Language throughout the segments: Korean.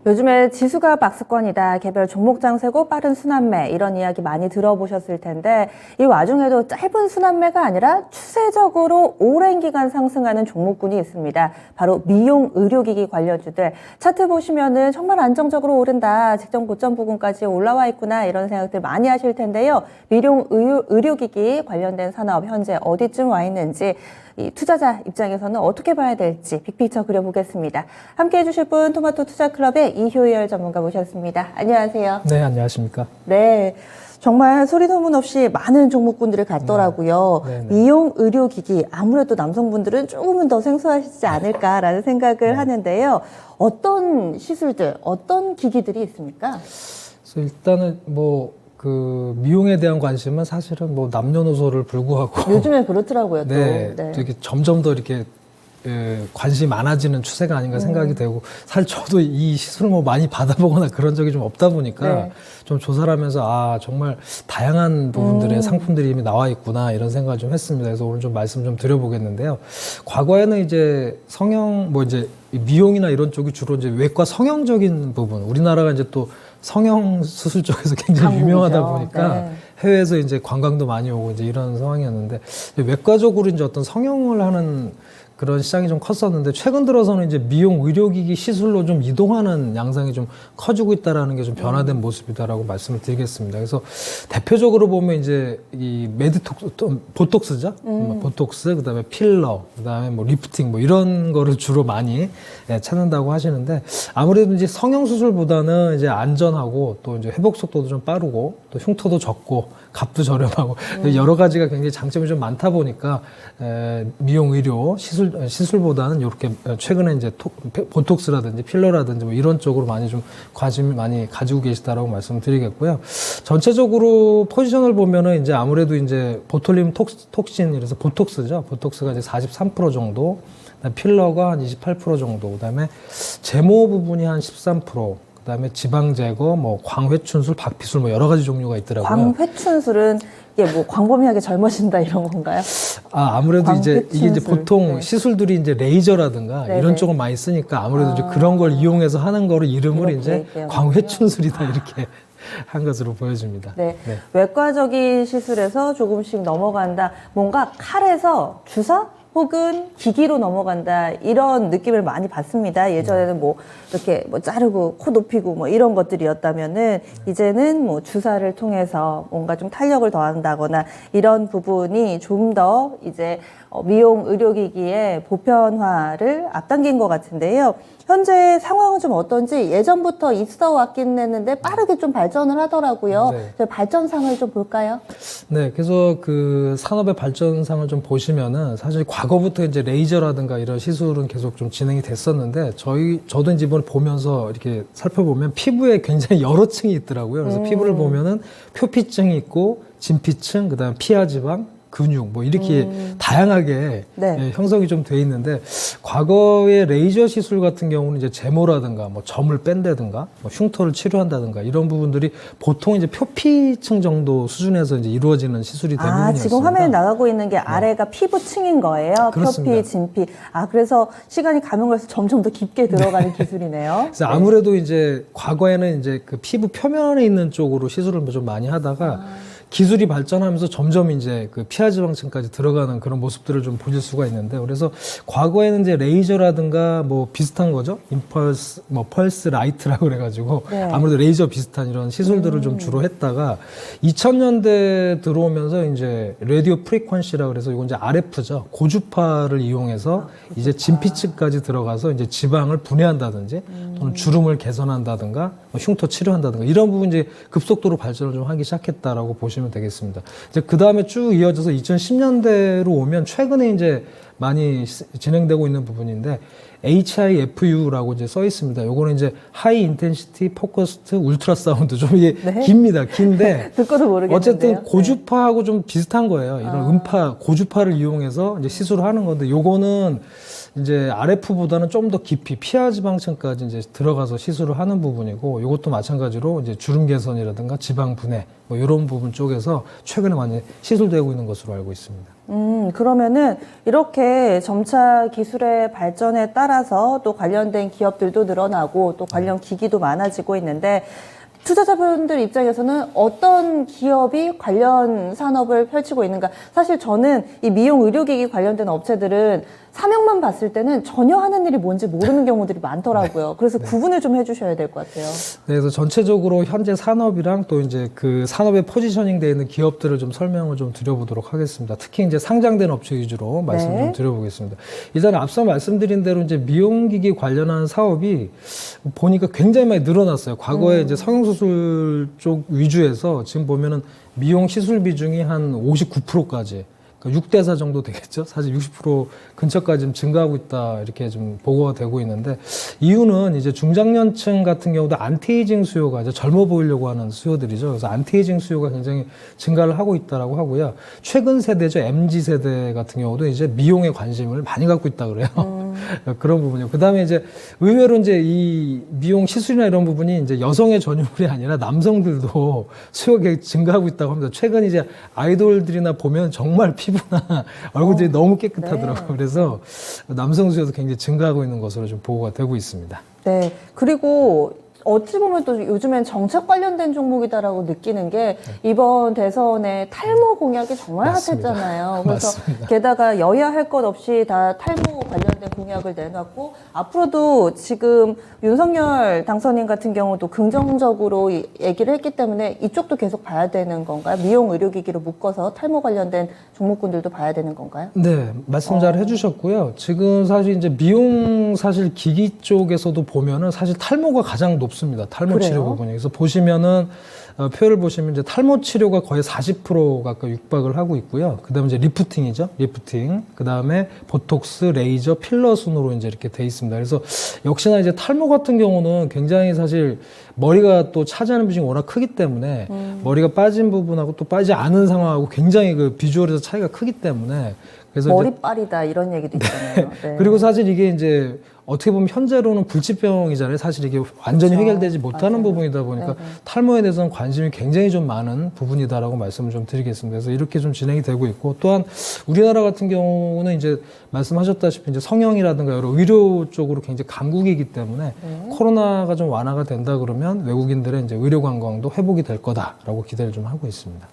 요즘에 지수가 박스권이다, 개별 종목장 세고 빠른 순환매 이런 이야기 많이 들어보셨을 텐데 이 와중에도 짧은 순환매가 아니라 추세적으로 오랜 기간 상승하는 종목군이 있습니다. 바로 미용 의료기기 관련주들. 차트 보시면은 정말 안정적으로 오른다, 직전 고점 부근까지 올라와 있구나 이런 생각들 많이 하실 텐데요. 미용 의료기기 관련된 산업 현재 어디쯤 와 있는지, 이 투자자 입장에서는 어떻게 봐야 될지 빅픽처 그려보겠습니다. 함께해 주실 분 토마토 투자클럽의 이효열 전문가 모셨습니다. 안녕하세요. 네, 안녕하십니까. 네, 정말 소리 소문 없이 많은 종목군들을 갖더라고요. 네. 미용 의료기기, 아무래도 남성분들은 조금은 더 생소하시지 않을까라는 생각을 하는데요. 어떤 시술들, 어떤 기기들이 있습니까? 그래서 일단은 그 미용에 대한 관심은 사실은 남녀노소를 불구하고 요즘에 그렇더라고요. 또. 네, 네. 되게 점점 더 이렇게 관심이 많아지는 추세가 아닌가 생각이 되고, 사실 저도 이 시술을 많이 받아보거나 그런 적이 좀 없다 보니까 네. 좀 조사를 하면서 정말 다양한 부분들의 상품들이 이미 나와 있구나 이런 생각을 좀 했습니다. 그래서 오늘 좀 말씀 좀 드려보겠는데요. 과거에는 이제 이제 미용이나 이런 쪽이 주로 이제 외과 성형적인 부분, 우리나라가 이제 또 성형 수술 쪽에서 굉장히 유명하다 보니까 네. 해외에서 이제 관광도 많이 오고 이제 이런 상황이었는데, 외과적으로 이제 어떤 성형을 하는 그런 시장이 좀 컸었는데, 최근 들어서는 이제 미용 의료기기 시술로 좀 이동하는 양상이 좀 커지고 있다라는 게 좀 변화된 모습이다라고 말씀을 드리겠습니다. 그래서 대표적으로 보면 이제 이 보톡스죠. 보톡스, 그다음에 필러, 그다음에 리프팅 이런 거를 주로 많이 찾는다고 하시는데, 아무래도 이제 성형 수술보다는 이제 안전하고 또 이제 회복 속도도 좀 빠르고 또 흉터도 적고 값도 저렴하고 여러 가지가 굉장히 장점이 좀 많다 보니까 미용 의료 시술보다는 이렇게 최근에 이제 보톡스라든지 필러라든지 이런 쪽으로 많이 좀 관심이 많이 가지고 계시다라고 말씀드리겠고요. 전체적으로 포지션을 보면은 이제 아무래도 이제 보톨륨 톡신, 이래서 보톡스죠. 보톡스가 이제 43% 정도, 필러가 한 28% 정도, 그다음에 제모 부분이 한 13%. 그다음에 지방 제거, 광회춘술, 박피술 여러 가지 종류가 있더라고요. 광회춘술은 이게 광범위하게 젊어진다 이런 건가요? 아무래도 이제 이게 이제 보통 네. 시술들이 이제 레이저라든가 네네. 이런 쪽을 많이 쓰니까 아무래도 이제 그런 걸 이용해서 하는 거를 이름을 이제 광회춘술이다 이렇게 한 것으로 보여집니다. 네. 네. 외과적인 시술에서 조금씩 넘어간다. 뭔가 칼에서 주사? 혹은 기기로 넘어간다, 이런 느낌을 많이 받습니다. 예전에는 이렇게 자르고 코 높이고 이런 것들이었다면은 이제는 주사를 통해서 뭔가 좀 탄력을 더한다거나 이런 부분이 좀 더 이제 미용 의료기기의 보편화를 앞당긴 것 같은데요. 현재 상황은 좀 어떤지, 예전부터 있어 왔긴 했는데 빠르게 좀 발전을 하더라고요. 네. 발전상을 좀 볼까요? 네, 그래서 그 산업의 발전상을 좀 보시면은 사실 과거부터 이제 레이저라든가 이런 시술은 계속 좀 진행이 됐었는데, 저도 이제 이번에 보면서 이렇게 살펴보면 피부에 굉장히 여러 층이 있더라고요. 그래서 피부를 보면은 표피층이 있고 진피층, 그다음에 피하지방, 근육 이렇게 다양하게 네. 형성이 좀 돼 있는데, 과거의 레이저 시술 같은 경우는 이제 제모라든가 점을 뺀다든가 흉터를 치료한다든가 이런 부분들이 보통 이제 표피층 정도 수준에서 이제 이루어지는 시술이 대부분이었습니다. 지금 화면에 나가고 있는 게 아래가 피부층인 거예요. 그렇습니다. 표피, 진피. 그래서 시간이 가면 갈수록 점점 더 깊게 들어가는 기술이네요. 그래서 아무래도 이제 과거에는 이제 그 피부 표면에 있는 쪽으로 시술을 좀 많이 하다가 기술이 발전하면서 점점 이제 그 피하지방층까지 들어가는 그런 모습들을 좀 보실 수가 있는데, 그래서 과거에는 이제 레이저라든가 비슷한 거죠. 임펄스, 펄스 라이트라고 그래가지고 네. 아무래도 레이저 비슷한 이런 시술들을 좀 주로 했다가 2000년대 들어오면서 이제 라디오 프리퀀시라고 그래서 이건 이제 RF죠. 고주파를 이용해서 이제 진피층까지 들어가서 이제 지방을 분해한다든지 또는 주름을 개선한다든가 흉터 치료한다든가 이런 부분 이제 급속도로 발전을 좀 하기 시작했다라고 보시면 되겠습니다. 이제 그 다음에 쭉 이어져서 2010년대로 오면 최근에 이제 많이 진행되고 있는 부분인데, HIFU라고 이제 써 있습니다. 요거는 이제 하이 인텐시티 포커스드 울트라 사운드, 좀 이게 깁니다. 긴데 듣고도 모르겠는데요. 어쨌든 고주파하고 좀 비슷한 거예요. 이런 고주파를 이용해서 이제 시술을 하는 건데, 요거는 이제 RF보다는 좀 더 깊이 피하 지방층까지 이제 들어가서 시술을 하는 부분이고, 이것도 마찬가지로 이제 주름 개선이라든가 지방 분해 뭐 이런 부분 쪽에서 최근에 많이 시술되고 있는 것으로 알고 있습니다. 그러면은 이렇게 점차 기술의 발전에 따라서 또 관련된 기업들도 늘어나고 또 관련 기기도 많아지고 있는데, 투자자분들 입장에서는 어떤 기업이 관련 산업을 펼치고 있는가. 사실 저는 이 미용 의료기기 관련된 업체들은 사명만 봤을 때는 전혀 하는 일이 뭔지 모르는 경우들이 많더라고요. 그래서 구분을 좀 해주셔야 될 것 같아요. 네, 그래서 전체적으로 현재 산업이랑 또 이제 그 산업에 포지셔닝 되어 있는 기업들을 좀 설명을 좀 드려보도록 하겠습니다. 특히 이제 상장된 업체 위주로 말씀 좀 드려보겠습니다. 일단 앞서 말씀드린 대로 이제 미용기기 관련한 사업이 보니까 굉장히 많이 늘어났어요. 과거에 이제 성형수술 쪽 위주에서 지금 보면은 미용 시술 비중이 한 59%까지 6대4 정도 되겠죠. 사실 60% 근처까지 좀 증가하고 있다, 이렇게 좀 보고가 되고 있는데, 이유는 이제 중장년층 같은 경우도 안티에이징 수요가 이제 젊어 보이려고 하는 수요들이죠. 그래서 안티에이징 수요가 굉장히 증가를 하고 있다라고 하고요. 최근 세대죠. MZ 세대 같은 경우도 이제 미용에 관심을 많이 갖고 있다 그래요. 그런 부분이요. 그 다음에 이제 의외로 이제 이 미용 시술이나 이런 부분이 이제 여성의 전유물이 아니라 남성들도 수요가 증가하고 있다고 합니다. 최근 이제 아이돌들이나 보면 정말 피부나 얼굴들이 너무 깨끗하더라고요. 네. 그래서 남성 수요도 굉장히 증가하고 있는 것으로 좀 보고가 되고 있습니다. 네. 그리고 어찌 보면 또 요즘엔 정책 관련된 종목이다라고 느끼는 게, 이번 대선에 탈모 공약이 정말 맞습니다. 핫했잖아요. 그래서 맞습니다. 게다가 여야 할 것 없이 다 탈모 관련된 공약을 내놨고, 앞으로도 지금 윤석열 당선인 같은 경우도 긍정적으로 얘기를 했기 때문에 이쪽도 계속 봐야 되는 건가요? 미용 의료기기로 묶어서 탈모 관련된 종목군들도 봐야 되는 건가요? 네, 말씀 잘 해주셨고요. 지금 사실 이제 미용 사실 기기 쪽에서도 보면은 사실 탈모가 가장 높습니다. 탈모 그래요? 치료 부분이. 그래서 보시면은 표를 보시면 이제 탈모 치료가 거의 40% 가까이 육박을 하고 있고요. 그다음에 이제 리프팅이죠. 리프팅. 그다음에 보톡스, 레이저, 필러 순으로 이제 이렇게 돼 있습니다. 그래서 역시나 이제 탈모 같은 경우는 굉장히 사실 머리가 또 차지하는 비중이 워낙 크기 때문에 머리가 빠진 부분하고 또 빠지지 않은 상황하고 굉장히 그 비주얼에서 차이가 크기 때문에, 그래서 이제 머리빨이다 이런 얘기도 있잖아요. 네. 그리고 사실 이게 이제 어떻게 보면 현재로는 불치병이잖아요. 사실 이게 완전히 그렇죠. 해결되지 못하는 맞아요. 부분이다 보니까 네네. 탈모에 대해서는 관심이 굉장히 좀 많은 부분이다라고 말씀을 좀 드리겠습니다. 그래서 이렇게 좀 진행이 되고 있고, 또한 우리나라 같은 경우는 이제 말씀하셨다시피 이제 성형이라든가 여러 의료 쪽으로 굉장히 강국이기 때문에 코로나가 좀 완화가 된다 그러면 외국인들의 이제 의료 관광도 회복이 될 거다라고 기대를 좀 하고 있습니다.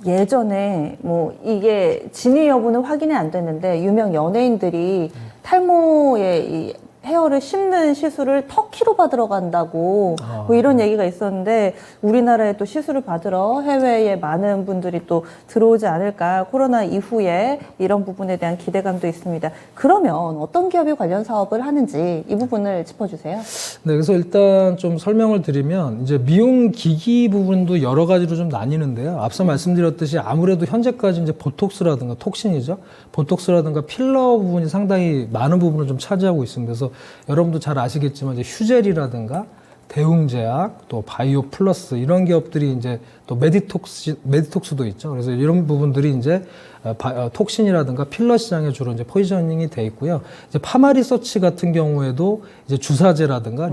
예전에 뭐 이게 진위 여부는 확인이 안 됐는데, 유명 연예인들이 탈모에 이 헤어를 심는 시술을 터키로 받으러 간다고 뭐 이런 얘기가 있었는데, 우리나라에 또 시술을 받으러 해외에 많은 분들이 또 들어오지 않을까, 코로나 이후에 이런 부분에 대한 기대감도 있습니다. 그러면 어떤 기업이 관련 사업을 하는지 이 부분을 짚어주세요. 네, 그래서 일단 좀 설명을 드리면, 이제 미용 기기 부분도 여러 가지로 좀 나뉘는데요. 앞서 말씀드렸듯이 아무래도 현재까지 이제 보톡스라든가 톡신이죠. 보톡스라든가 필러 부분이 상당히 많은 부분을 좀 차지하고 있습니다. 그래서 여러분도 잘 아시겠지만 이제 휴젤이라든가 대웅제약, 또 바이오 플러스 이런 기업들이 이제 또 메디톡스도 있죠. 그래서 이런 부분들이 이제 톡신이라든가 필러 시장에 주로 이제 포지셔닝이 돼 있고요. 이제 파마리서치 같은 경우에도 이제 주사제라든가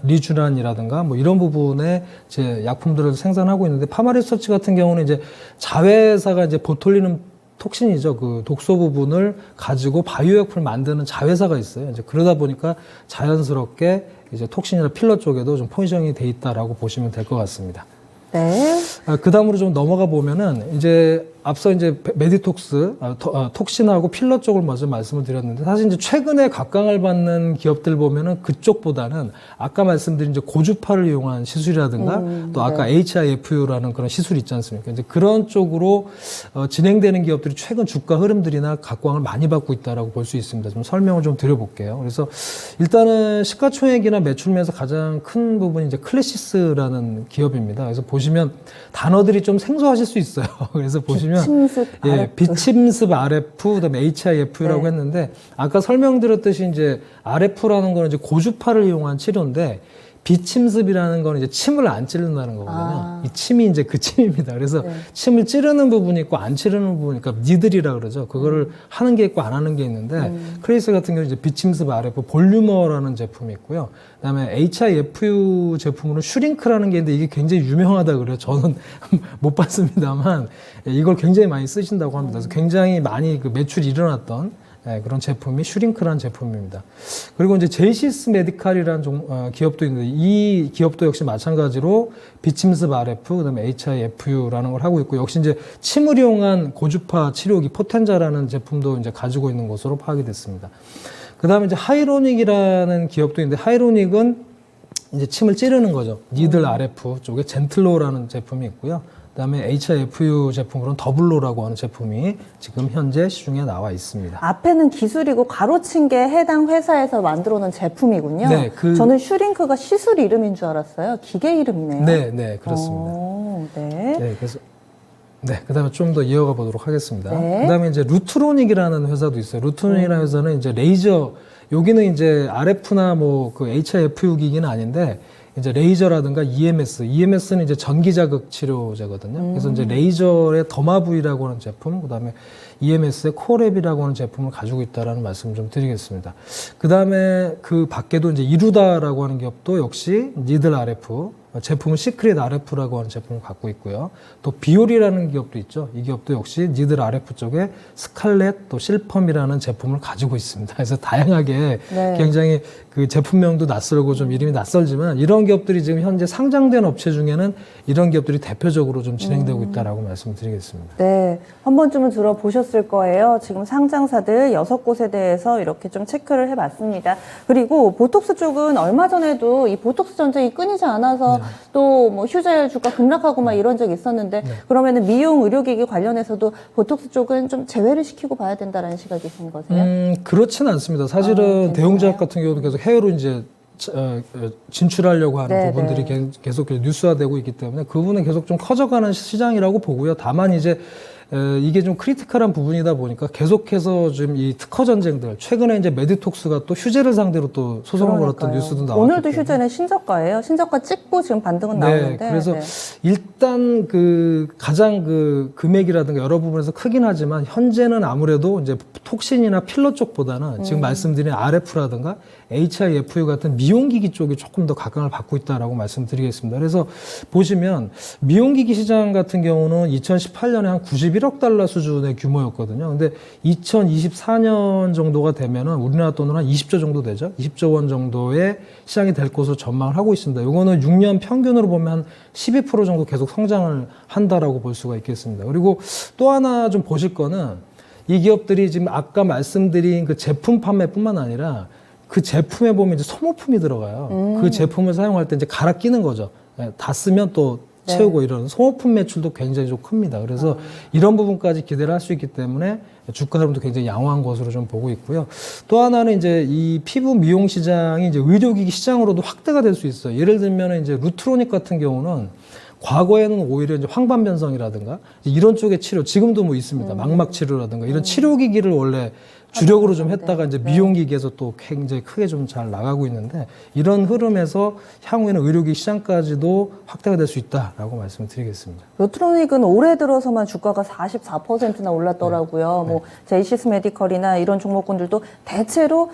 리주란이라든가 뭐 이런 부분에 이제 약품들을 생산하고 있는데, 파마리서치 같은 경우는 이제 자회사가 이제 보톨리눔 톡신이죠. 그 독소 부분을 가지고 바이오약품을 만드는 자회사가 있어요. 이제 그러다 보니까 자연스럽게 이제 톡신이나 필러 쪽에도 좀 포지션이 돼 있다라고 보시면 될 것 같습니다. 네. 그 다음으로 좀 넘어가 보면은 이제 앞서 이제 메디톡스, 톡신하고 필러 쪽을 먼저 말씀을 드렸는데, 사실 이제 최근에 각광을 받는 기업들 보면은 그쪽보다는 아까 말씀드린 이제 고주파를 이용한 시술이라든가 또 아까 HIFU라는 그런 시술이 있지 않습니까? 이제 그런 쪽으로 진행되는 기업들이 최근 주가 흐름들이나 각광을 많이 받고 있다라고 볼 수 있습니다. 좀 설명을 좀 드려볼게요. 그래서 일단은 시가총액이나 매출면에서 가장 큰 부분이 이제 클래시스라는 기업입니다. 그래서 보시면 단어들이 좀 생소하실 수 있어요. 그래서 보시면 비침습 RF. 비침습 RF, 그다음에 HIFU라고 했는데, 아까 설명드렸듯이 이제 RF라는 거는 이제 고주파를 이용한 치료인데, 비침습이라는 건 이제 침을 안 찌른다는 거거든요. 이 침이 이제 그 침입니다. 그래서 네. 침을 찌르는 부분이 있고 안 찌르는 부분이, 그러니까 니들이라 그러죠. 그거를 하는 게 있고 안 하는 게 있는데, 크레이스 같은 경우는 이제 비침습 RF 볼륨어라는 제품이 있고요. 그다음에 HIFU 제품으로 슈링크라는 게 있는데 이게 굉장히 유명하다 그래요. 저는 못 봤습니다만 이걸 굉장히 많이 쓰신다고 합니다. 그래서 굉장히 많이 그 매출이 일어났던 그런 제품이 슈링크라는 제품입니다. 그리고 이제 제이시스 메디칼이라는 기업도 있는데 이 기업도 역시 마찬가지로 비침습 RF, 그다음에 HIFU라는 걸 하고 있고, 역시 이제 침을 이용한 고주파 치료기 포텐자라는 제품도 이제 가지고 있는 것으로 파악이 됐습니다. 그다음에 이제 하이로닉이라는 기업도 있는데, 하이로닉은 이제 침을 찌르는 거죠. 니들 RF 쪽에 젠틀로라는 제품이 있고요. 그다음에 HIFU 제품으로는 더블로라고 하는 제품이 지금 현재 시중에 나와 있습니다. 앞에는 기술이고 가로친 게 해당 회사에서 만들어 놓은 제품이군요. 네, 저는 슈링크가 시술 이름인 줄 알았어요. 기계 이름이네요. 네, 그렇습니다. 네. 네, 그래서 그다음에 좀 더 이어가 보도록 하겠습니다. 네. 그다음에 이제 루트로닉이라는 회사도 있어요. 루트로닉이라는 회사는 이제 레이저, 여기는 이제 RF나 뭐 그 HIFU 기기는 아닌데, 이제 레이저라든가 EMS는 이제 전기 자극 치료제거든요. 그래서 이제 레이저의 더마V라고 하는 제품, 그다음에 EMS의 코랩이라고 하는 제품을 가지고 있다라는 말씀을 좀 드리겠습니다. 그다음에 그 밖에도 이제 이루다라고 하는 기업도 역시 니들 RF, 제품은 시크릿 RF라고 하는 제품을 갖고 있고요. 또 비올이라는 기업도 있죠. 이 기업도 역시 니들 RF 쪽에 스칼렛 또 실펌이라는 제품을 가지고 있습니다. 그래서 다양하게 네. 굉장히 그 제품명도 낯설고 좀 이름이 낯설지만, 이런 기업들이 지금 현재 상장된 업체 중에는 이런 기업들이 대표적으로 좀 진행되고 있다라고 말씀드리겠습니다. 네, 한 번쯤은 들어보셨을 거예요. 지금 상장사들 6곳에 대해서 이렇게 좀 체크를 해봤습니다. 그리고 보톡스 쪽은 얼마 전에도 이 보톡스 전쟁이 끊이지 않아서 또 뭐 휴자율 주가 급락하고 막 이런 적이 있었는데, 그러면은 미용 의료기기 관련해서도 보톡스 쪽은 좀 제외를 시키고 봐야 된다라는 시각이신 거세요? 그렇지는 않습니다. 사실은 대웅제약 같은 경우도 계속 해외로 이제 진출하려고 하는 부분들이 계속 뉴스화되고 있기 때문에 그 부분은 계속 좀 커져가는 시장이라고 보고요. 다만 이제 이게 좀 크리티컬한 부분이다 보니까 계속해서 좀 이 특허 전쟁들, 최근에 이제 메디톡스가 또 휴재를 상대로 또 소송을 걸었던 뉴스도 나왔기 오늘도 때문에. 휴재는 신저가예요. 신저가 찍고 지금 반등은 나오는데. 그래서 일단 그 가장 그 금액이라든가 여러 부분에서 크긴 하지만, 현재는 아무래도 이제 톡신이나 필러 쪽보다는 지금 말씀드린 RF라든가 HIFU 같은 미용기기 쪽이 조금 더 각광을 받고 있다라고 말씀드리겠습니다. 그래서 보시면 미용기기 시장 같은 경우는 2018년에 한 91억 달러 수준의 규모였거든요. 근데 2024년 정도가 되면은 우리나라 돈으로 한 20조 정도 되죠. 20조 원 정도의 시장이 될 것으로 전망을 하고 있습니다. 이거는 6년 평균으로 보면 한 12% 정도 계속 성장을 한다라고 볼 수가 있겠습니다. 그리고 또 하나 좀 보실 거는, 이 기업들이 지금 아까 말씀드린 그 제품 판매뿐만 아니라 그 제품에 보면 이제 소모품이 들어가요. 그 제품을 사용할 때 이제 갈아 끼는 거죠. 다 쓰면 또 채우고 이런 소모품 매출도 굉장히 좀 큽니다. 그래서 이런 부분까지 기대를 할 수 있기 때문에 주가 흐름도 굉장히 양호한 것으로 좀 보고 있고요. 또 하나는 이제 이 피부 미용 시장이 이제 의료기기 시장으로도 확대가 될 수 있어요. 예를 들면 이제 루트로닉 같은 경우는 과거에는 오히려 이제 황반변성이라든가 이런 쪽의 치료, 지금도 뭐 있습니다. 망막 치료라든가 이런 치료기기를 원래 주력으로 좀 했다가 이제 미용기기에서 또 굉장히 크게 좀 잘 나가고 있는데, 이런 흐름에서 향후에는 의료기기 시장까지도 확대가 될 수 있다라고 말씀드리겠습니다. 루트로닉은 올해 들어서만 주가가 44%나 올랐더라고요. 뭐 제이시스 메디컬이나 이런 종목군들도 대체로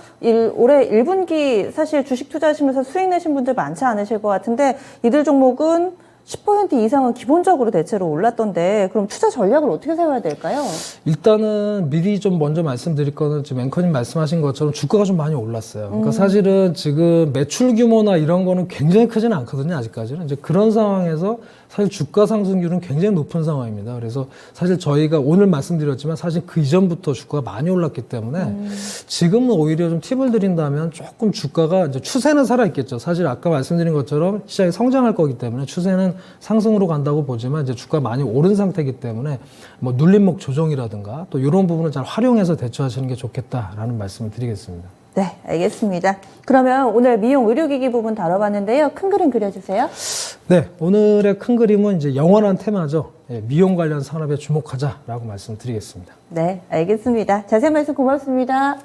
올해 1분기 사실 주식 투자하시면서 수익 내신 분들 많지 않으실 것 같은데, 이들 종목은 10% 이상은 기본적으로 대체로 올랐던데, 그럼 투자 전략을 어떻게 세워야 될까요? 일단은 미리 좀 먼저 말씀드릴 거는, 지금 앵커님 말씀하신 것처럼 주가가 좀 많이 올랐어요. 그러니까 사실은 지금 매출 규모나 이런 거는 굉장히 크지는 않거든요, 아직까지는. 이제 그런 상황에서 사실 주가 상승률은 굉장히 높은 상황입니다. 그래서 사실 저희가 오늘 말씀드렸지만 사실 그 이전부터 주가가 많이 올랐기 때문에 지금은 오히려 좀 팁을 드린다면 조금 주가가 이제 추세는 살아있겠죠. 사실 아까 말씀드린 것처럼 시장이 성장할 거기 때문에 추세는 상승으로 간다고 보지만, 이제 주가 많이 오른 상태이기 때문에 뭐 눌림목 조정이라든가 또 이런 부분을 잘 활용해서 대처하시는 게 좋겠다라는 말씀을 드리겠습니다. 네, 알겠습니다. 그러면 오늘 미용 의료기기 부분 다뤄봤는데요. 큰 그림 그려주세요. 네, 오늘의 큰 그림은 이제 영원한 테마죠. 미용 관련 산업에 주목하자라고 말씀드리겠습니다. 네, 알겠습니다. 자세한 말씀 고맙습니다.